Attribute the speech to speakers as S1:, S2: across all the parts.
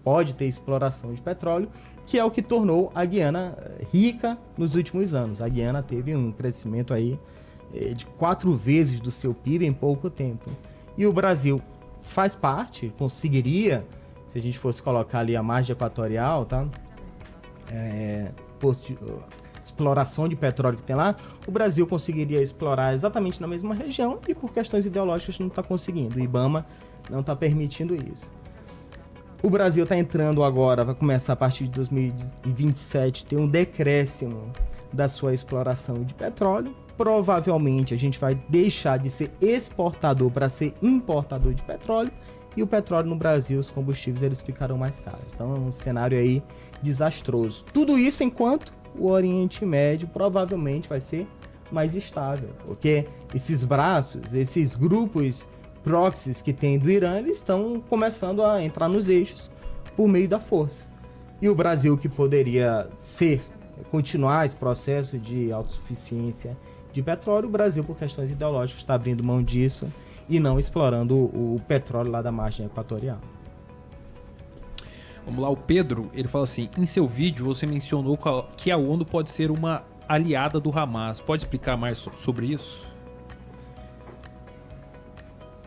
S1: pode ter exploração de petróleo, que é o que tornou a Guiana rica nos últimos anos. A Guiana teve um crescimento aí de 4 vezes do seu PIB em pouco tempo. E o Brasil faz parte, conseguiria, se a gente fosse colocar ali a margem equatorial, tá? Exploração de petróleo que tem lá, o Brasil conseguiria explorar exatamente na mesma região e por questões ideológicas não está conseguindo. O IBAMA não está permitindo isso. O Brasil está entrando agora, vai começar a partir de 2027, ter um decréscimo da sua exploração de petróleo. Provavelmente a gente vai deixar de ser exportador para ser importador de petróleo e o petróleo no Brasil, os combustíveis, eles ficarão mais caros. Então é um cenário aí desastroso. Tudo isso enquanto o Oriente Médio provavelmente vai ser mais estável, porque esses braços, esses grupos proxies que tem do Irã, eles estão começando a entrar nos eixos por meio da força. E o Brasil, que poderia continuar esse processo de autossuficiência de petróleo, o Brasil, por questões ideológicas, está abrindo mão disso e não explorando o petróleo lá da margem equatorial.
S2: Vamos lá, o Pedro, ele fala assim, em seu vídeo você mencionou que a ONU pode ser uma aliada do Hamas. Pode explicar mais sobre isso?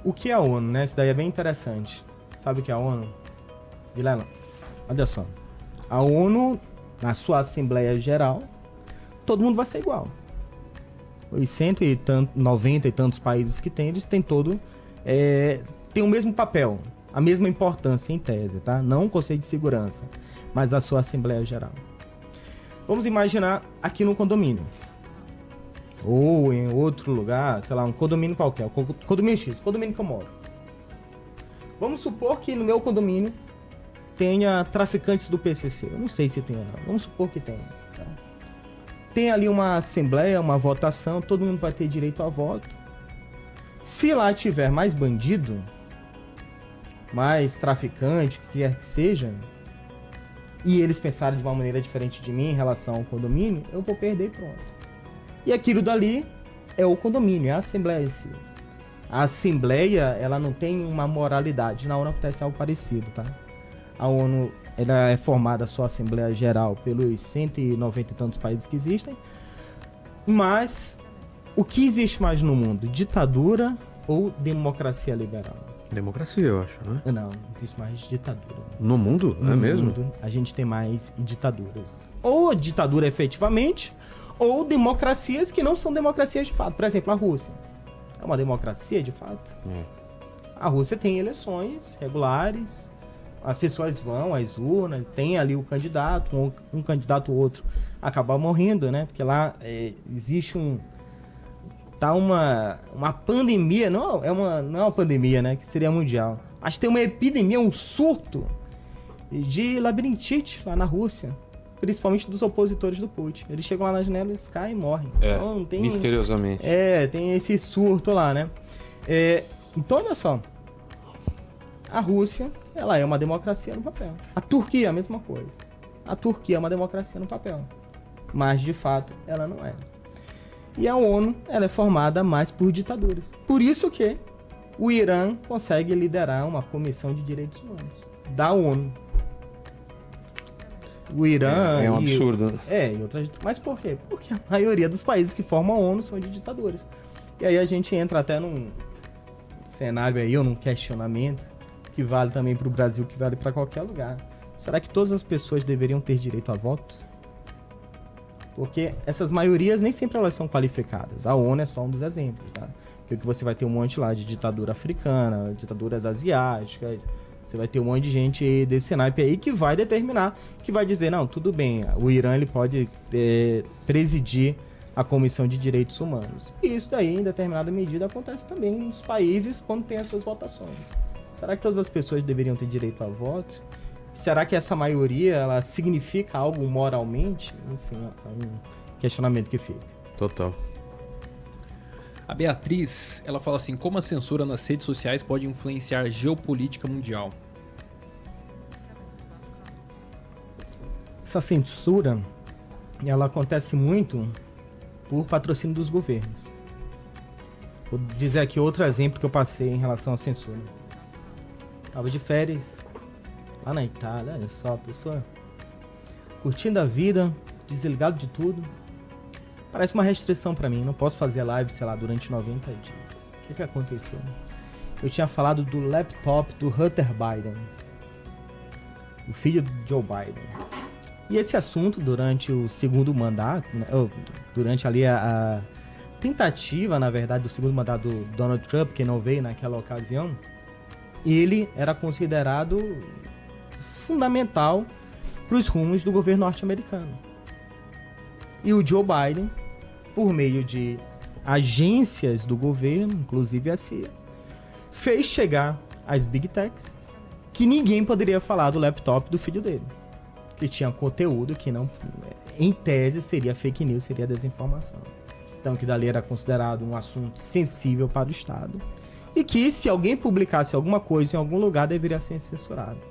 S1: O que é a ONU, né? Isso daí é bem interessante. Sabe o que é a ONU? Vilela, olha só. A ONU, na sua Assembleia Geral, todo mundo vai ser igual. Os 190 e tantos países que tem, eles têm tem o mesmo papel, a mesma importância em tese, tá? Não o Conselho de Segurança, mas a sua Assembleia Geral. Vamos imaginar aqui no condomínio. Ou em outro lugar, sei lá, um condomínio qualquer, condomínio X, o condomínio que eu moro. Vamos supor que no meu condomínio tenha traficantes do PCC. Eu não sei se tem ou não, vamos supor que tenha. Tá? Tem ali uma assembleia, uma votação, todo mundo vai ter direito a voto. Se lá tiver mais bandido, mais traficante, o que quer que seja, e eles pensarem de uma maneira diferente de mim em relação ao condomínio, eu vou perder e pronto. E aquilo dali é o condomínio, é a Assembleia em si. A Assembleia, ela não tem uma moralidade. Na ONU acontece algo parecido, tá? A ONU, ela é formada, a sua Assembleia Geral, pelos 190 e tantos países que existem. Mas, o que existe mais no mundo? Ditadura ou democracia liberal?
S3: Democracia, eu acho, né?
S1: Não, existe mais ditadura.
S3: No mundo?
S1: No
S3: mesmo?
S1: mundo, a gente tem mais ditaduras. Ou ditadura efetivamente, ou democracias que não são democracias de fato. Por exemplo, a Rússia. É uma democracia de fato? A Rússia tem eleições regulares, as pessoas vão às urnas, tem ali o candidato, um candidato ou outro acaba morrendo, né? Porque lá existe uma pandemia, não é uma pandemia, né? Que seria mundial. Mas tem uma epidemia, um surto de labirintite lá na Rússia. Principalmente dos opositores do Putin. Eles chegam lá na janela, eles caem e morrem. Então,
S3: misteriosamente.
S1: Tem esse surto lá, né? Então, olha só. A Rússia, ela é uma democracia no papel. A Turquia, a mesma coisa. A Turquia é uma democracia no papel. Mas, de fato, ela não é. E a ONU, ela é formada mais por ditaduras. Por isso que o Irã consegue liderar uma comissão de direitos humanos da ONU. O Irã...
S3: É um absurdo.
S1: Mas por quê? Porque a maioria dos países que formam a ONU são de ditaduras. E aí a gente entra até num cenário aí, ou num questionamento, que vale também para o Brasil, que vale para qualquer lugar. Será que todas as pessoas deveriam ter direito a voto? Porque essas maiorias nem sempre elas são qualificadas. A ONU é só um dos exemplos, tá? Porque você vai ter um monte lá de ditadura africana, ditaduras asiáticas... Você vai ter um monte de gente desse naipe aí que vai determinar, que vai dizer, não, tudo bem, o Irã ele pode presidir a Comissão de Direitos Humanos. E isso daí, em determinada medida, acontece também nos países quando tem as suas votações. Será que todas as pessoas deveriam ter direito a voto? Será que essa maioria, ela significa algo moralmente? Enfim, é um questionamento que fica.
S3: Total.
S2: A Beatriz, ela fala assim, como a censura nas redes sociais pode influenciar a geopolítica mundial?
S1: Essa censura, ela acontece muito por patrocínio dos governos. Vou dizer aqui outro exemplo que eu passei em relação à censura. Estava de férias lá na Itália, olha só, pessoa curtindo a vida, desligado de tudo. Parece uma restrição pra mim, não posso fazer live, sei lá, durante 90 dias. O que aconteceu? Eu tinha falado do laptop do Hunter Biden, o filho de Joe Biden. E esse assunto, durante o segundo mandato, né, durante ali a tentativa, na verdade, do segundo mandato do Donald Trump, que não veio naquela ocasião, ele era considerado fundamental para os rumos do governo norte-americano. E o Joe Biden, por meio de agências do governo, inclusive a CIA, fez chegar às Big Techs que ninguém poderia falar do laptop do filho dele, que tinha conteúdo que não, em tese, seria fake news, seria desinformação. Então, que dali era considerado um assunto sensível para o Estado e que, se alguém publicasse alguma coisa em algum lugar, deveria ser censurado.